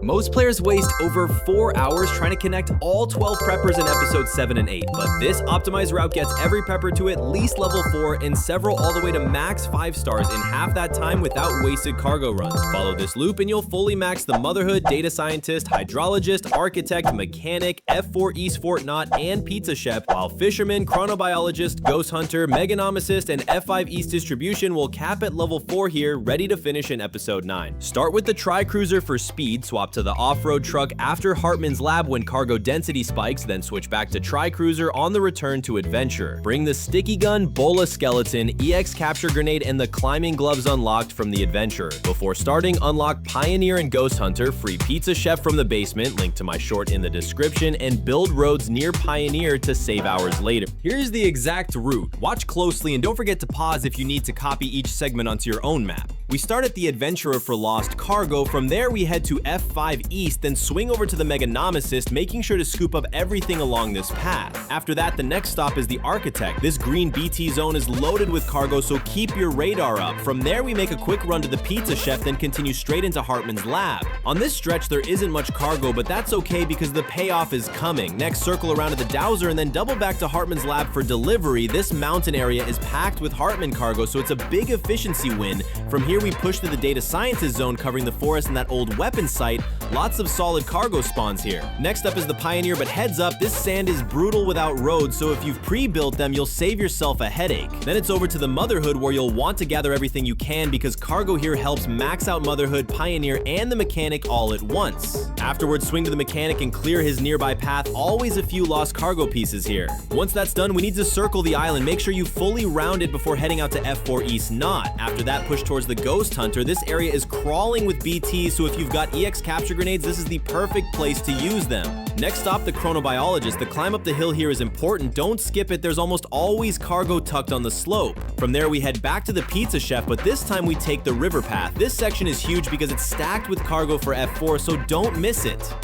Most players waste over 4 hours trying to connect all 12 preppers in episodes 7 and 8, but this optimized route gets every prepper to at least level 4 and several all the way to max 5 stars in half that time without wasted cargo runs. Follow this loop and you'll fully max the Motherhood, Data Scientist, Hydrologist, Architect, Mechanic, F4 East Fort Knot, and Pizza Chef, while Fisherman, Chronobiologist, Ghost Hunter, Meganomicist, and F5 East Distribution will cap at level 4 here, ready to finish in episode 9. Start with the Tri-Cruiser for speed, swap to the off-road truck after Heartman's lab when cargo density spikes, then switch back to Tri-Cruiser on the return to Adventure. Bring the Sticky Gun, Bola Skeleton, EX Capture Grenade, and the Climbing Gloves unlocked from the Adventure. Before starting, unlock Pioneer and Ghost Hunter, free Pizza Chef from the basement, link to my short in the description, and build roads near Pioneer to save hours later. Here's the exact route. Watch closely and don't forget to pause if you need to copy each segment onto your own map. We start at the Adventurer for lost cargo. From there, we head to F5 East, then swing over to the Meganomicist, making sure to scoop up everything along this path. After that, the next stop is the Architect. This green BT zone is loaded with cargo, so keep your radar up. From there, we make a quick run to the Pizza Chef, then continue straight into Heartman's lab. On this stretch, there isn't much cargo, but that's okay because the payoff is coming. Next, circle around to the Dowser and then double back to Heartman's lab for delivery. This mountain area is packed with Heartman cargo, so it's a big efficiency win. From here, we push to the Data Scientist zone covering the forest and that old weapon site. Lots of solid cargo spawns here. Next up is the Pioneer, but heads up, this sand is brutal without roads, so if you've pre-built them, you'll save yourself a headache. Then it's over to the Motherhood where you'll want to gather everything you can because cargo here helps max out Motherhood, Pioneer, and the Mechanic all at once. Afterwards, swing to the Mechanic and clear his nearby path. Always a few lost cargo pieces here. Once that's done, we need to circle the island. Make sure you fully round it before heading out to F4 East Knot. After that, push towards the Ghost Hunter. This area is crawling with BT, so if you've got EX Capture Grenades, this is the perfect place to use them. Next stop, the Chronobiologist. The climb up the hill here is important. Don't skip it. There's almost always cargo tucked on the slope. From there, we head back to the Pizza Chef, but this time we take the river path. This section is huge because it's stacked with cargo for F4, so don't miss it.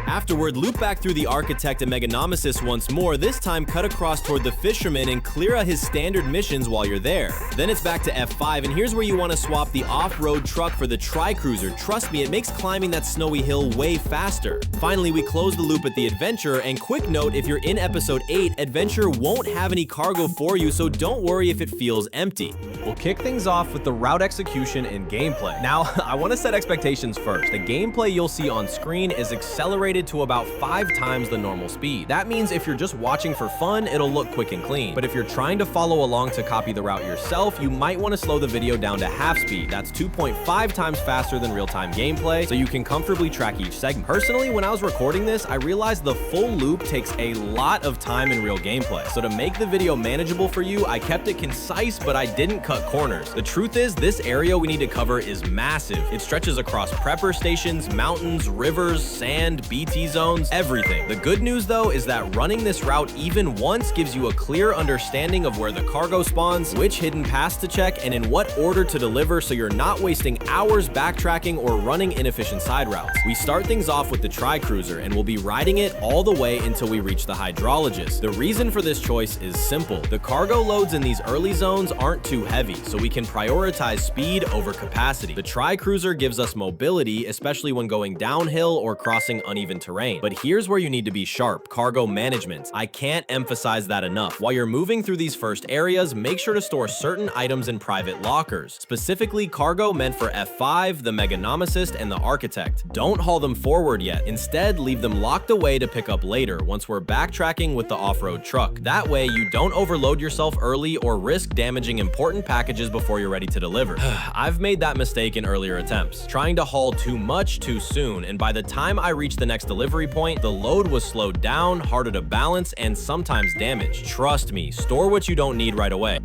Afterward, loop back through the Architect and Meganomicist once more, this time cut across toward the Fisherman and clear out his standard missions while you're there. Then it's back to F5, and here's where you want to swap the off-road truck for the Tri-Cruiser. Trust me, it makes climbing that snowy hill way faster. Finally, we close the loop at the Adventure, and quick note, if you're in episode 8, Adventure won't have any cargo for you, so don't worry if it feels empty. We'll kick things off with the route execution and gameplay. Now, I want to set expectations first. The gameplay you'll see on screen is accelerated to about 5 times the normal speed. That means if you're just watching for fun, it'll look quick and clean. But if you're trying to follow along to copy the route yourself, you might want to slow the video down to half speed. That's 2.5 times faster than real-time gameplay, so you can comfortably track each segment. Personally, when I was recording this, I realized the full loop takes a lot of time in real gameplay. So to make the video manageable for you, I kept it concise, but I didn't cut corners. The truth is, this area we need to cover is massive. It stretches across prepper stations, mountains, rivers, sand, BT zones, everything. The good news though is that running this route even once gives you a clear understanding of where the cargo spawns, which hidden paths to check, and in what order to deliver, so you're not wasting hours backtracking or running inefficient side routes. We start things off with the Tri-Cruiser, and we'll be riding it all the way until we reach the Hydrologist. The reason for this choice is simple. The cargo loads in these early zones aren't too heavy, so we can prioritize speed over capacity. The Tri-Cruiser gives us mobility, especially when going downhill or crossing uneven terrain. But here's where you need to be sharp: cargo management. I can't emphasize that enough. While you're moving through these first areas, make sure to store certain items in private lockers, specifically cargo meant for F5, the Meganomicist, and the Architect. Don't haul them forward yet. Instead, leave them locked away to pick up later once we're backtracking with the off-road truck. That way, you don't overload yourself early or risk damaging important packages before you're ready to deliver. I've made that mistake in earlier attempts, trying to haul too much too soon, and by the time I reached the next delivery point, the load was slowed down, harder to balance, and sometimes damaged. Trust me, store what you don't need right away.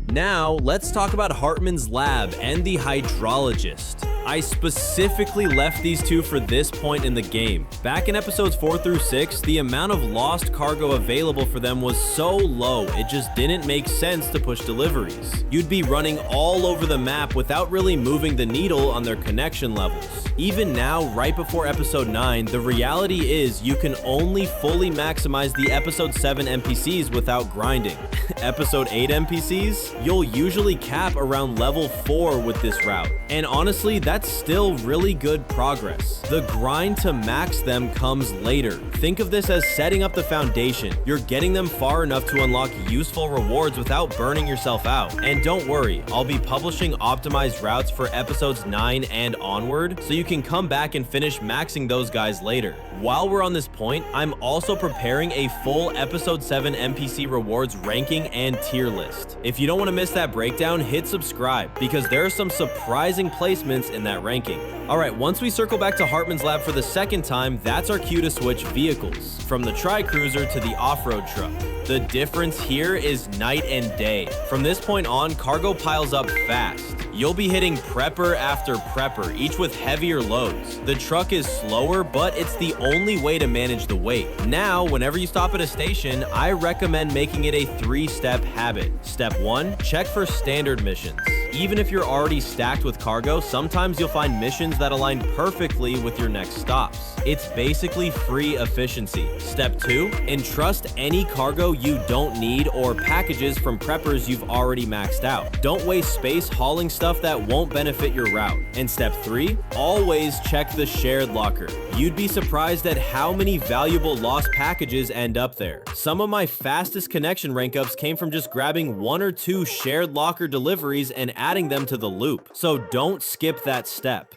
Now, let's talk about Heartman's lab and the Hydrologist. I specifically left these two for this point in the game. Back in episodes 4 through 6, the amount of lost cargo available for them was so low, it just didn't make sense to push deliveries. You'd be running all over the map without really moving the needle on their connection levels. Even now, right before episode 9, the reality is you can only fully maximize the episode 7 NPCs without grinding. Episode 8 NPCs, you'll usually cap around level 4 with this route. And honestly, that's still really good progress. The grind to max them comes later. Think of this as setting up the foundation. You're getting them far enough to unlock useful rewards without burning yourself out. And don't worry, I'll be publishing optimized routes for episodes 9 and onward, so you can come back and finish maxing those guys later. While we're on this point, I'm also preparing a full episode 7 NPC rewards ranking and tier list. If you don't want to miss that breakdown, hit subscribe because there are some surprising placements in that ranking. Alright, once we circle back to Heartman's lab for the second time, that's our cue to switch vehicles, from the tri-cruiser to the off-road truck. The difference here is night and day. From this point on, cargo piles up fast. You'll be hitting prepper after prepper, each with heavier loads. The truck is slower, but it's the only way to manage the weight. Now, whenever you stop at a station, I recommend making it a 3-step habit. Step 1, check for standard missions. Even if you're already stacked with cargo, sometimes you'll find missions that align perfectly with your next stops. It's basically free efficiency. Step 2, entrust any cargo you don't need or packages from preppers you've already maxed out. Don't waste space hauling stuff that won't benefit your route. And step 3, always check the shared locker. You'd be surprised at how many valuable lost packages end up there. Some of my fastest connection rank ups came from just grabbing 1 or 2 shared locker deliveries and adding them to the loop. So don't skip that step.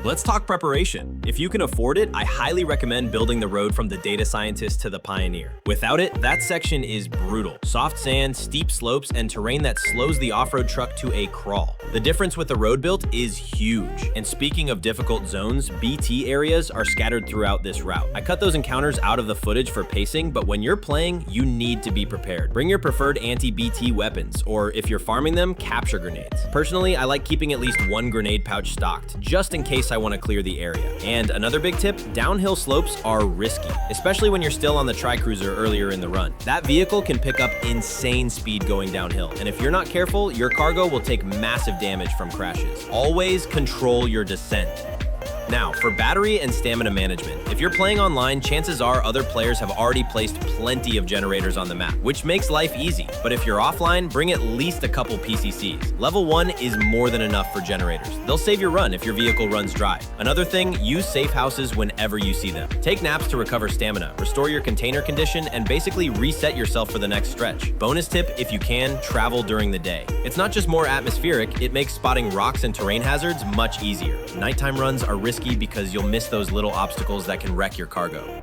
Let's talk preparation. If you can afford it, I highly recommend building the road from the data scientist to the pioneer. Without it, that section is brutal. Soft sand, steep slopes, and terrain that slows the off-road truck to a crawl. The difference with the road built is huge. And speaking of difficult zones, BT areas are scattered throughout this route. I cut those encounters out of the footage for pacing, but when you're playing, you need to be prepared. Bring your preferred anti-BT weapons, or if you're farming them, capture grenades. Personally, I like keeping at least 1 grenade pouch stocked, just in case I want to clear the area. And another big tip, downhill slopes are risky, especially when you're still on the tri-cruiser earlier in the run. That vehicle can pick up insane speed going downhill, and if you're not careful, your cargo will take massive damage from crashes. Always control your descent. Now, for battery and stamina management, if you're playing online, chances are other players have already placed plenty of generators on the map, which makes life easy. But if you're offline, bring at least a couple PCCs. Level 1 is more than enough for generators. They'll save your run if your vehicle runs dry. Another thing, use safe houses whenever you see them. Take naps to recover stamina, restore your container condition, and basically reset yourself for the next stretch. Bonus tip, if you can, travel during the day. It's not just more atmospheric, it makes spotting rocks and terrain hazards much easier. Nighttime runs are risky because you'll miss those little obstacles that can wreck your cargo.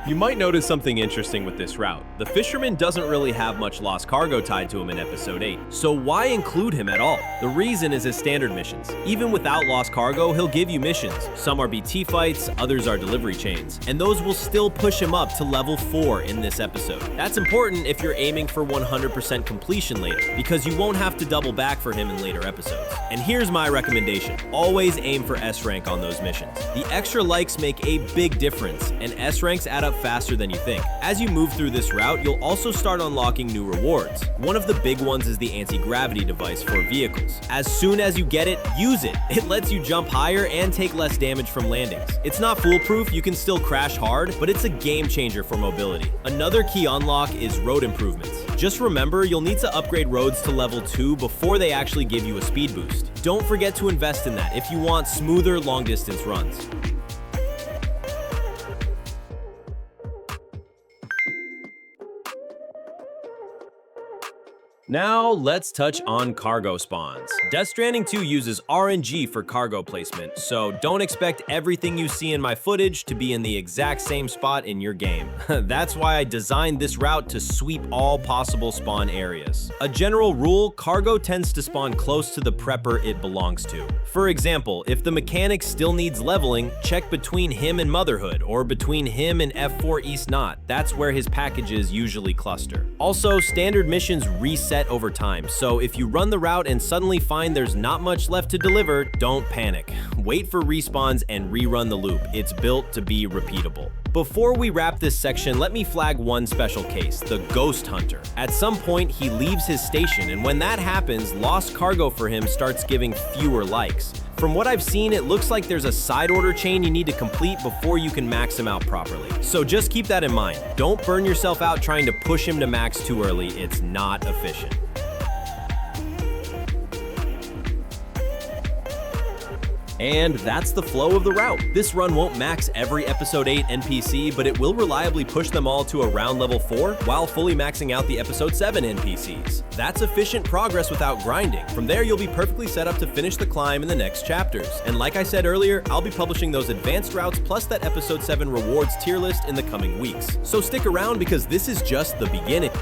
You might notice something interesting with this route. The Fisherman doesn't really have much lost cargo tied to him in episode 8, so why include him at all? The reason is his standard missions. Even without lost cargo, he'll give you missions. Some are BT fights, others are delivery chains, and those will still push him up to level 4 in this episode. That's important if you're aiming for 100% completion later, because you won't have to double back for him in later episodes. And here's my recommendation. Always aim for S rank on those missions. The extra likes make a big difference, and S ranks add up faster than you think. As you move through this route, you'll also start unlocking new rewards. One of the big ones is the anti-gravity device for vehicles. As soon as you get it, use it. It lets you jump higher and take less damage from landings. It's not foolproof, you can still crash hard, but it's a game changer for mobility. Another key unlock is road improvements. Just remember, you'll need to upgrade roads to level 2 before they actually give you a speed boost. Don't forget to invest in that if you want smoother long-distance runs. Now, let's touch on cargo spawns. Death Stranding 2 uses RNG for cargo placement, so don't expect everything you see in my footage to be in the exact same spot in your game. That's why I designed this route to sweep all possible spawn areas. A general rule, cargo tends to spawn close to the prepper it belongs to. For example, if the mechanic still needs leveling, check between him and Motherhood, or between him and F4 East Knot. That's where his packages usually cluster. Also, standard missions reset over time, so if you run the route and suddenly find there's not much left to deliver, don't panic. Wait for respawns and rerun the loop. It's built to be repeatable. Before we wrap this section, let me flag one special case, the Ghost Hunter. At some point, he leaves his station, and when that happens, lost cargo for him starts giving fewer likes. From what I've seen, it looks like there's a side order chain you need to complete before you can max him out properly. So just keep that in mind. Don't burn yourself out trying to push him to max too early. It's not efficient. And that's the flow of the route. This run won't max every Episode 8 NPC, but it will reliably push them all to around level 4 while fully maxing out the Episode 7 NPCs. That's efficient progress without grinding. From there, you'll be perfectly set up to finish the climb in the next chapters. And like I said earlier, I'll be publishing those advanced routes plus that Episode 7 rewards tier list in the coming weeks. So stick around because this is just the beginning.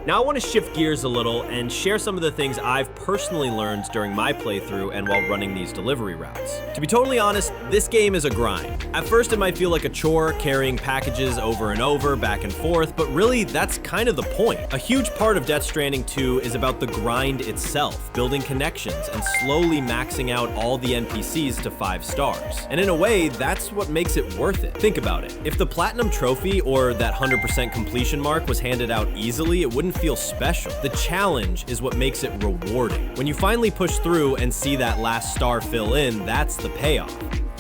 Now I want to shift gears a little and share some of the things I've personally learned during my playthrough and while running these delivery routes. To be totally honest, this game is a grind. At first it might feel like a chore carrying packages over and over, back and forth, but really that's kind of the point. A huge part of Death Stranding 2 is about the grind itself, building connections and slowly maxing out all the NPCs to 5 stars. And in a way, that's what makes it worth it. Think about it. If the Platinum Trophy or that 100% completion mark was handed out easily, it wouldn't feel special. The challenge is what makes it rewarding. When you finally push through and see that last star fill in, that's the payoff.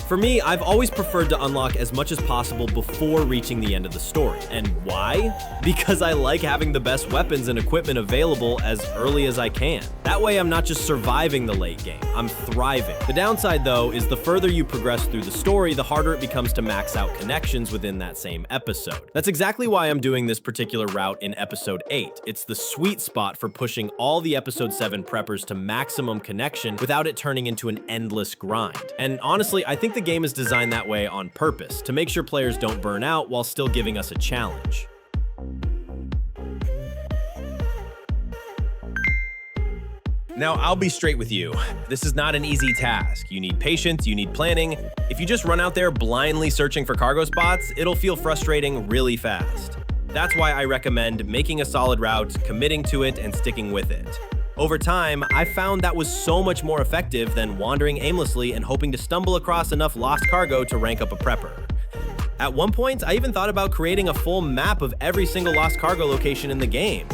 For me, I've always preferred to unlock as much as possible before reaching the end of the story. And why? Because I like having the best weapons and equipment available as early as I can. That way I'm not just surviving the late game, I'm thriving. The downside though is the further you progress through the story, the harder it becomes to max out connections within that same episode. That's exactly why I'm doing this particular route in Episode 8. It's the sweet spot for pushing all the Episode 7 preppers to maximum connection without it turning into an endless grind. And honestly, I think the game is designed that way on purpose, to make sure players don't burn out while still giving us a challenge. Now, I'll be straight with you. This is not an easy task. You need patience, you need planning. If you just run out there blindly searching for cargo spots, it'll feel frustrating really fast. That's why I recommend making a solid route, committing to it, and sticking with it. Over time, I found that was so much more effective than wandering aimlessly and hoping to stumble across enough lost cargo to rank up a prepper. At one point, I even thought about creating a full map of every single lost cargo location in the game.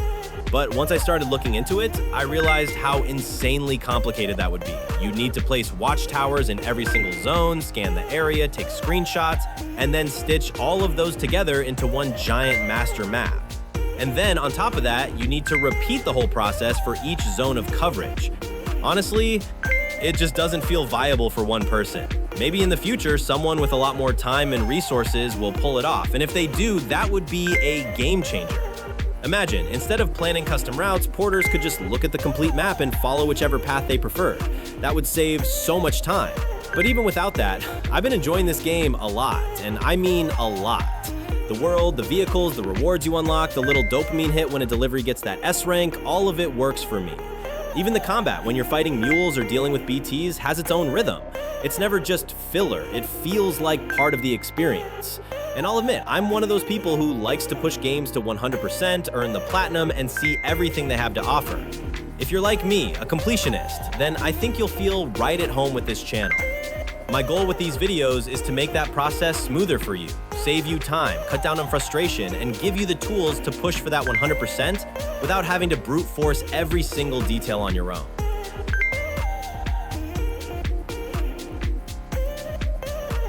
But once I started looking into it, I realized how insanely complicated that would be. You'd need to place watchtowers in every single zone, scan the area, take screenshots, and then stitch all of those together into one giant master map. And then on top of that, you need to repeat the whole process for each zone of coverage. Honestly, it just doesn't feel viable for one person. Maybe in the future, someone with a lot more time and resources will pull it off. And if they do, that would be a game changer. Imagine, instead of planning custom routes, porters could just look at the complete map and follow whichever path they prefer. That would save so much time. But even without that, I've been enjoying this game a lot, and I mean a lot. The world, the vehicles, the rewards you unlock, the little dopamine hit when a delivery gets that S rank, all of it works for me. Even the combat, when you're fighting mules or dealing with BTs, has its own rhythm. It's never just filler, it feels like part of the experience. And I'll admit, I'm one of those people who likes to push games to 100%, earn the platinum, and see everything they have to offer. If you're like me, a completionist, then I think you'll feel right at home with this channel. My goal with these videos is to make that process smoother for you, save you time, cut down on frustration, and give you the tools to push for that 100% without having to brute force every single detail on your own.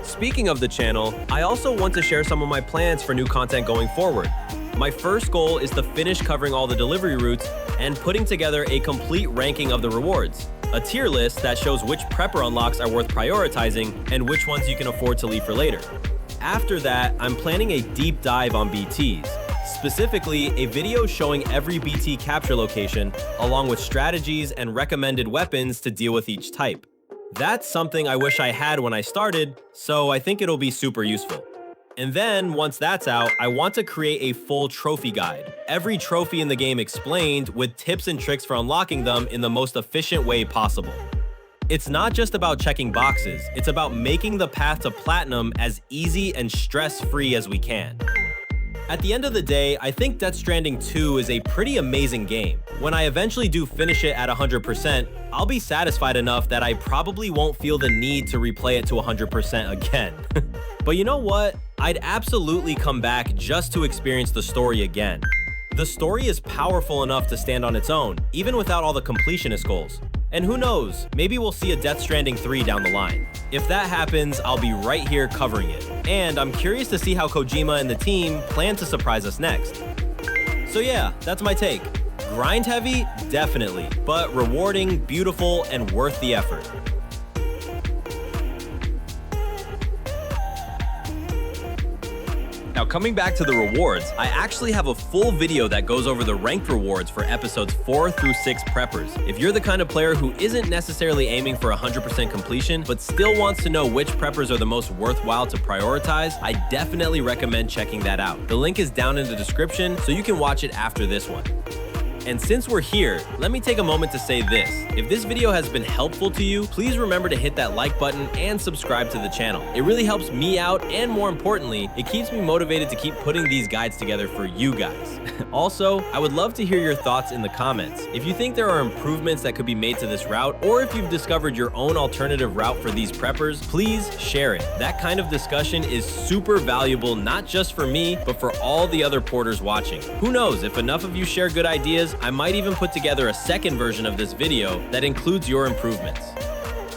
Speaking of the channel, I also want to share some of my plans for new content going forward. My first goal is to finish covering all the delivery routes and putting together a complete ranking of the rewards. A tier list that shows which prepper unlocks are worth prioritizing and which ones you can afford to leave for later. After that, I'm planning a deep dive on BTs. Specifically, a video showing every BT capture location, along with strategies and recommended weapons to deal with each type. That's something I wish I had when I started, so I think it'll be super useful. And then, once that's out, I want to create a full trophy guide. Every trophy in the game explained, with tips and tricks for unlocking them in the most efficient way possible. It's not just about checking boxes, it's about making the path to platinum as easy and stress-free as we can. At the end of the day, I think Death Stranding 2 is a pretty amazing game. When I eventually do finish it at 100%, I'll be satisfied enough that I probably won't feel the need to replay it to 100% again. But you know what? I'd absolutely come back just to experience the story again. The story is powerful enough to stand on its own, even without all the completionist goals. And who knows, maybe we'll see a Death Stranding 3 down the line. If that happens, I'll be right here covering it. And I'm curious to see how Kojima and the team plan to surprise us next. So yeah, that's my take. Grind heavy? Definitely, but rewarding, beautiful, and worth the effort. Now coming back to the rewards, I actually have a full video that goes over the ranked rewards for episodes 4 through 6 preppers. If you're the kind of player who isn't necessarily aiming for 100% completion, but still wants to know which preppers are the most worthwhile to prioritize, I definitely recommend checking that out. The link is down in the description, so you can watch it after this one. And since we're here, let me take a moment to say this. If this video has been helpful to you, please remember to hit that like button and subscribe to the channel. It really helps me out, and more importantly, it keeps me motivated to keep putting these guides together for you guys. Also, I would love to hear your thoughts in the comments. If you think there are improvements that could be made to this route, or if you've discovered your own alternative route for these preppers, please share it. That kind of discussion is super valuable, not just for me, but for all the other porters watching. Who knows, if enough of you share good ideas, I might even put together a second version of this video that includes your improvements.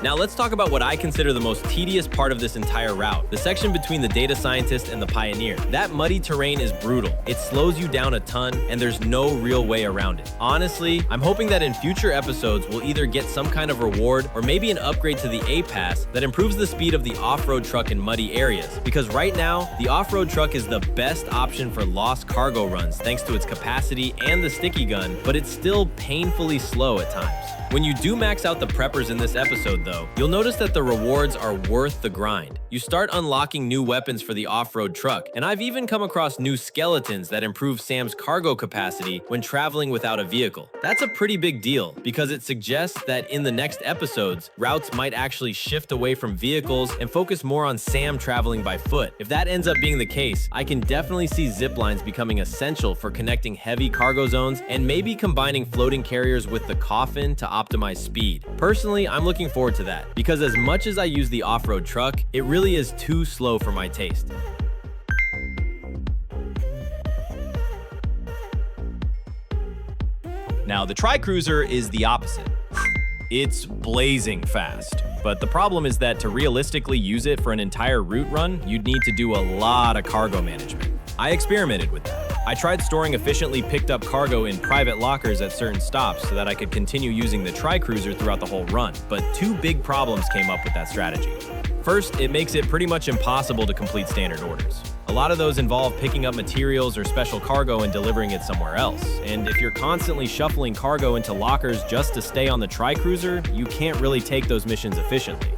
Now let's talk about what I consider the most tedious part of this entire route, the section between the data scientist and the pioneer. That muddy terrain is brutal. It slows you down a ton, and there's no real way around it. Honestly, I'm hoping that in future episodes we'll either get some kind of reward or maybe an upgrade to the A-Pass that improves the speed of the off-road truck in muddy areas, because right now, the off-road truck is the best option for lost cargo runs thanks to its capacity and the sticky gun, but it's still painfully slow at times. When you do max out the preppers in this episode though, you'll notice that the rewards are worth the grind. You start unlocking new weapons for the off-road truck, and I've even come across new skeletons that improve Sam's cargo capacity when traveling without a vehicle. That's a pretty big deal, because it suggests that in the next episodes, routes might actually shift away from vehicles and focus more on Sam traveling by foot. If that ends up being the case, I can definitely see zip lines becoming essential for connecting heavy cargo zones and maybe combining floating carriers with the coffin to optimize speed. Personally, I'm looking forward to that, because as much as I use the off-road truck, it really is too slow for my taste. Now, the Tri-Cruiser is the opposite. It's blazing fast. But the problem is that to realistically use it for an entire route run, you'd need to do a lot of cargo management. I experimented with that. I tried storing efficiently picked up cargo in private lockers at certain stops so that I could continue using the Tri-Cruiser throughout the whole run, but two big problems came up with that strategy. First, it makes it pretty much impossible to complete standard orders. A lot of those involve picking up materials or special cargo and delivering it somewhere else. And if you're constantly shuffling cargo into lockers just to stay on the Tri-Cruiser, you can't really take those missions efficiently.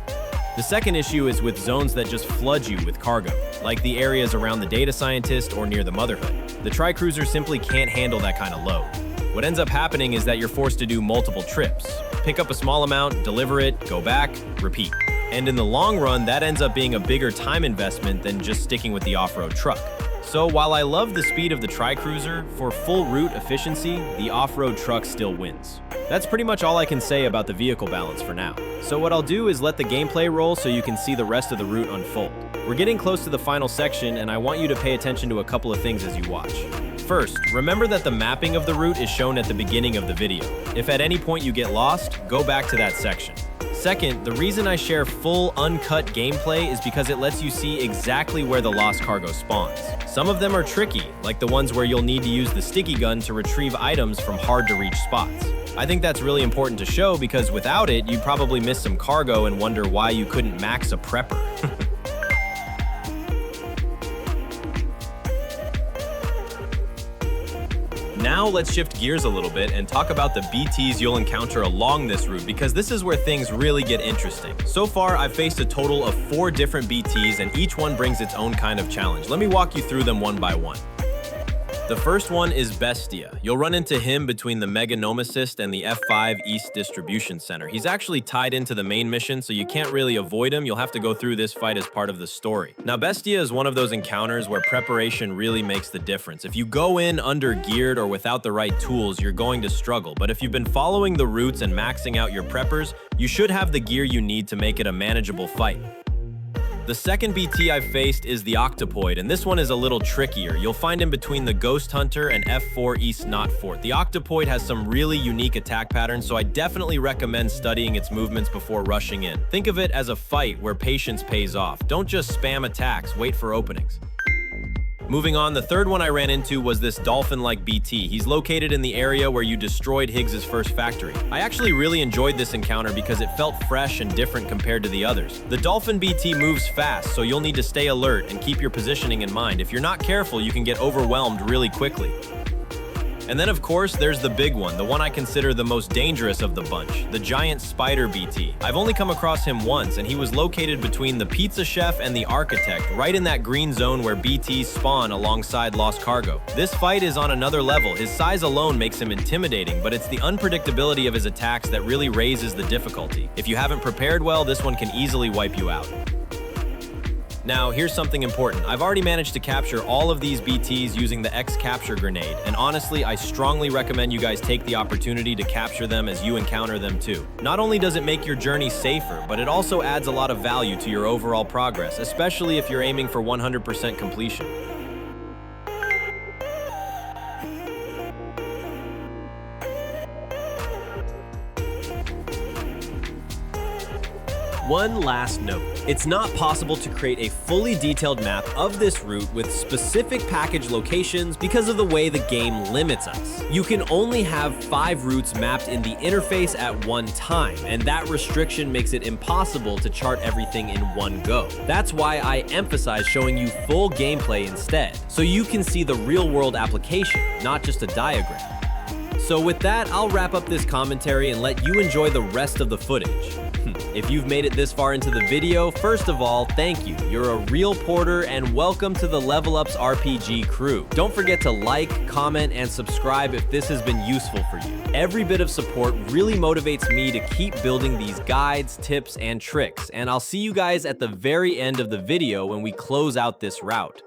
The second issue is with zones that just flood you with cargo, like the areas around the data scientist or near the Motherhood. The Tri-Cruiser simply can't handle that kind of load. What ends up happening is that you're forced to do multiple trips. Pick up a small amount, deliver it, go back, repeat. And in the long run, that ends up being a bigger time investment than just sticking with the off-road truck. So while I love the speed of the Tri-Cruiser, for full route efficiency, the off-road truck still wins. That's pretty much all I can say about the vehicle balance for now. So what I'll do is let the gameplay roll so you can see the rest of the route unfold. We're getting close to the final section, and I want you to pay attention to a couple of things as you watch. First, remember that the mapping of the route is shown at the beginning of the video. If at any point you get lost, go back to that section. Second, the reason I share full, uncut gameplay is because it lets you see exactly where the lost cargo spawns. Some of them are tricky, like the ones where you'll need to use the sticky gun to retrieve items from hard-to-reach spots. I think that's really important to show because without it, you'd probably miss some cargo and wonder why you couldn't max a prepper. Now let's shift gears a little bit and talk about the BTs you'll encounter along this route, because this is where things really get interesting. So far, I've faced a total of 4 different BTs, and each one brings its own kind of challenge. Let me walk you through them one by one. The first one is Bestia. You'll run into him between the Meganomicist and the F5 East Distribution Center. He's actually tied into the main mission, so you can't really avoid him. You'll have to go through this fight as part of the story. Now, Bestia is one of those encounters where preparation really makes the difference. If you go in under-geared or without the right tools, you're going to struggle. But if you've been following the routes and maxing out your preppers, you should have the gear you need to make it a manageable fight. The second BT I've faced is the Octopoid, and this one is a little trickier. You'll find him between the Ghost Hunter and F4 East Knot Fort. The Octopoid has some really unique attack patterns, so I definitely recommend studying its movements before rushing in. Think of it as a fight where patience pays off. Don't just spam attacks, wait for openings. Moving on, the third one I ran into was this dolphin-like BT. He's located in the area where you destroyed Higgs's first factory. I actually really enjoyed this encounter because it felt fresh and different compared to the others. The dolphin BT moves fast, so you'll need to stay alert and keep your positioning in mind. If you're not careful, you can get overwhelmed really quickly. And then, of course, there's the big one, the one I consider the most dangerous of the bunch, the giant spider BT. I've only come across him once, and he was located between the pizza chef and the architect, right in that green zone where BTs spawn alongside Lost Cargo. This fight is on another level. His size alone makes him intimidating, but it's the unpredictability of his attacks that really raises the difficulty. If you haven't prepared well, this one can easily wipe you out. Now, here's something important. I've already managed to capture all of these BTs using the X-Capture grenade, and honestly, I strongly recommend you guys take the opportunity to capture them as you encounter them too. Not only does it make your journey safer, but it also adds a lot of value to your overall progress, especially if you're aiming for 100% completion. One last note. It's not possible to create a fully detailed map of this route with specific package locations because of the way the game limits us. You can only have 5 routes mapped in the interface at one time, and that restriction makes it impossible to chart everything in one go. That's why I emphasize showing you full gameplay instead, so you can see the real-world application, not just a diagram. So with that, I'll wrap up this commentary and let you enjoy the rest of the footage. If you've made it this far into the video, first of all, thank you. You're a real porter, and welcome to the Level Up's RPG crew. Don't forget to like, comment, and subscribe if this has been useful for you. Every bit of support really motivates me to keep building these guides, tips, and tricks, and I'll see you guys at the very end of the video when we close out this route.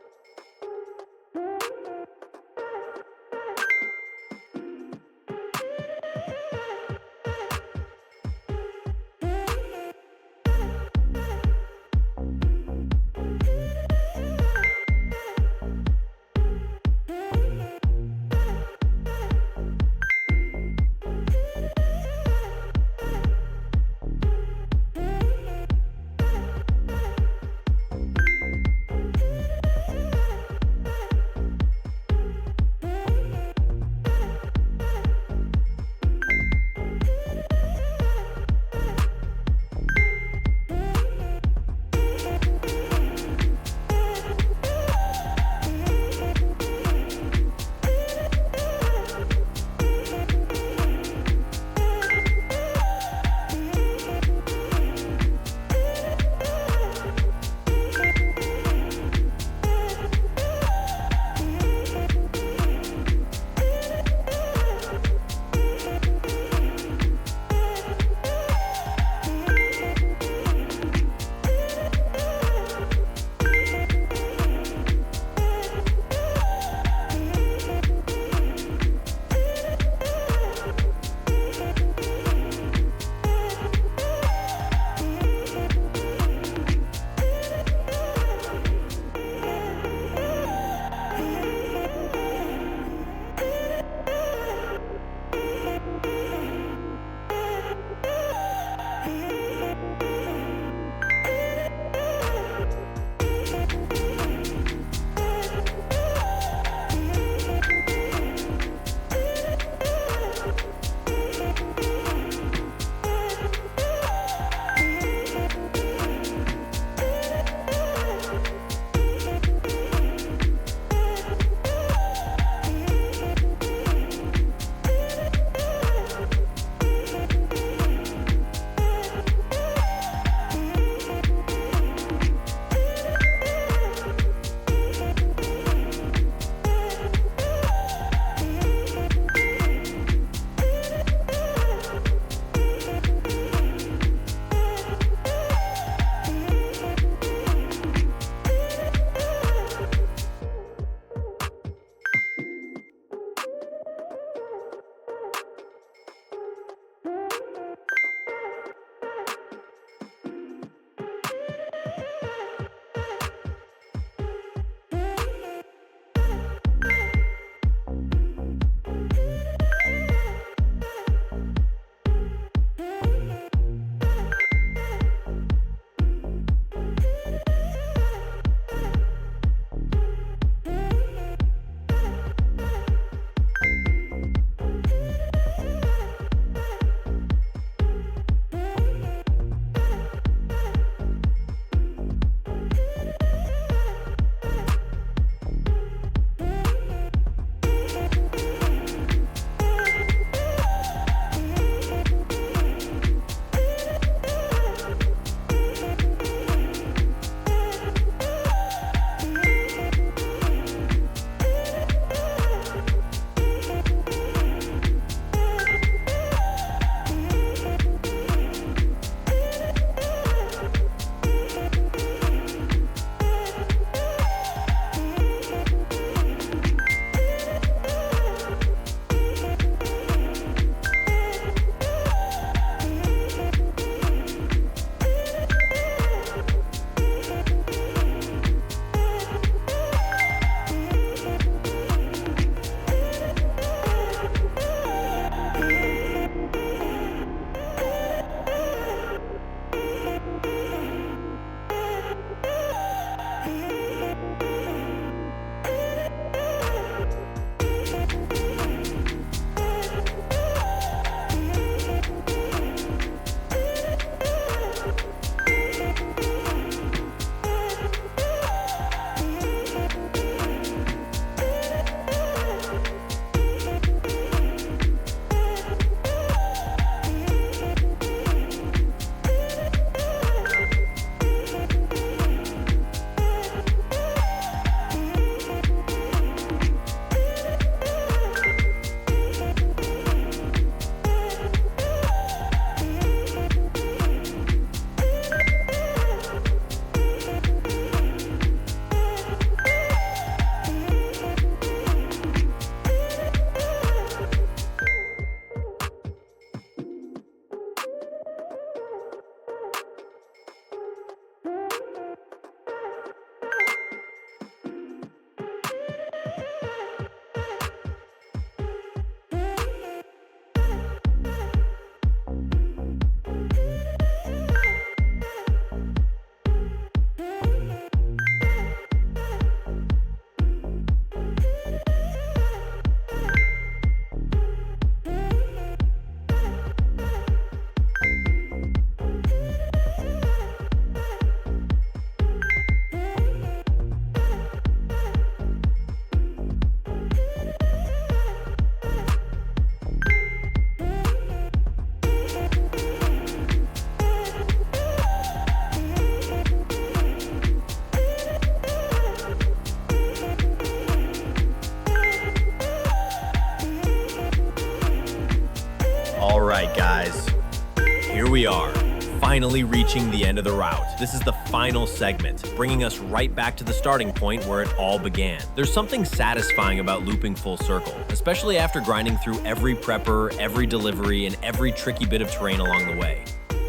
finally reaching the end of the route. This is the final segment, bringing us right back to the starting point where it all began. There's something satisfying about looping full circle, especially after grinding through every prepper, every delivery, and every tricky bit of terrain along the way.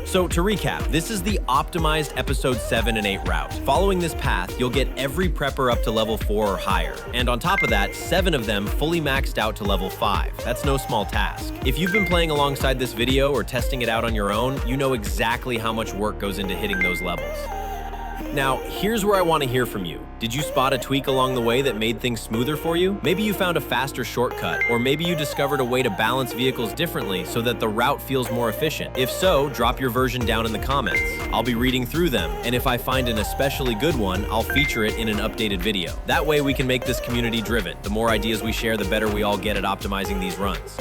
So to recap, this is the optimized episode 7 and 8 route. Following this path, you'll get every prepper up to level 4 or higher. And on top of that, 7 of them fully maxed out to level 5. That's no small task. If you've been playing alongside this video or testing it out on your own, you know exactly how much work goes into hitting those levels. Now, here's where I want to hear from you. Did you spot a tweak along the way that made things smoother for you? Maybe you found a faster shortcut, or maybe you discovered a way to balance vehicles differently so that the route feels more efficient. If so, drop your version down in the comments. I'll be reading through them, and if I find an especially good one, I'll feature it in an updated video. That way we can make this community driven. The more ideas we share, the better we all get at optimizing these runs.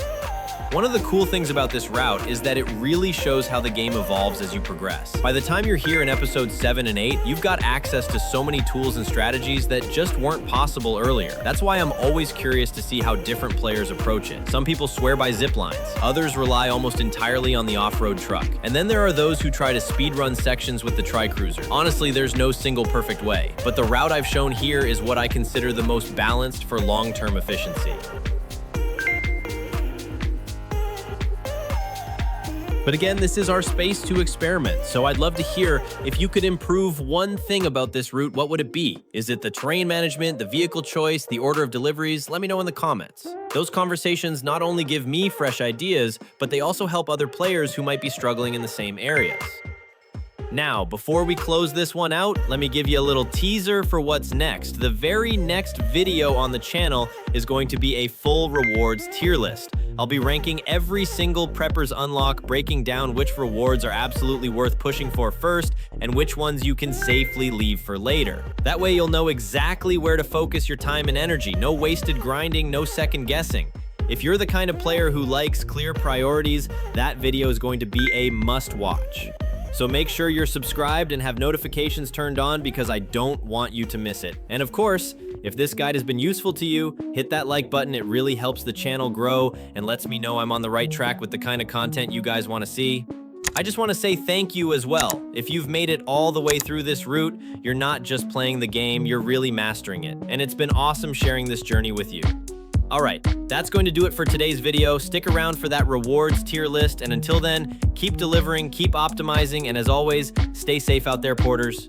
One of the cool things about this route is that it really shows how the game evolves as you progress. By the time you're here in episode 7 and 8, you've got access to so many tools and strategies that just weren't possible earlier. That's why I'm always curious to see how different players approach it. Some people swear by zip lines, others rely almost entirely on the off-road truck. And then there are those who try to speedrun sections with the tri-cruiser. Honestly, there's no single perfect way, but the route I've shown here is what I consider the most balanced for long-term efficiency. But again, this is our space to experiment, so I'd love to hear if you could improve one thing about this route, what would it be? Is it the terrain management, the vehicle choice, the order of deliveries? Let me know in the comments. Those conversations not only give me fresh ideas, but they also help other players who might be struggling in the same areas. Now, before we close this one out, let me give you a little teaser for what's next. The very next video on the channel is going to be a full rewards tier list. I'll be ranking every single prepper's unlock, breaking down which rewards are absolutely worth pushing for first, and which ones you can safely leave for later. That way you'll know exactly where to focus your time and energy. No wasted grinding, no second guessing. If you're the kind of player who likes clear priorities, that video is going to be a must-watch. So make sure you're subscribed and have notifications turned on because I don't want you to miss it. And of course, if this guide has been useful to you, hit that like button. It really helps the channel grow and lets me know I'm on the right track with the kind of content you guys want to see. I just want to say thank you as well. If you've made it all the way through this route, you're not just playing the game, you're really mastering it. And it's been awesome sharing this journey with you. Alright, that's going to do it for today's video. Stick around for that rewards tier list, and until then, keep delivering, keep optimizing, and as always, stay safe out there, porters.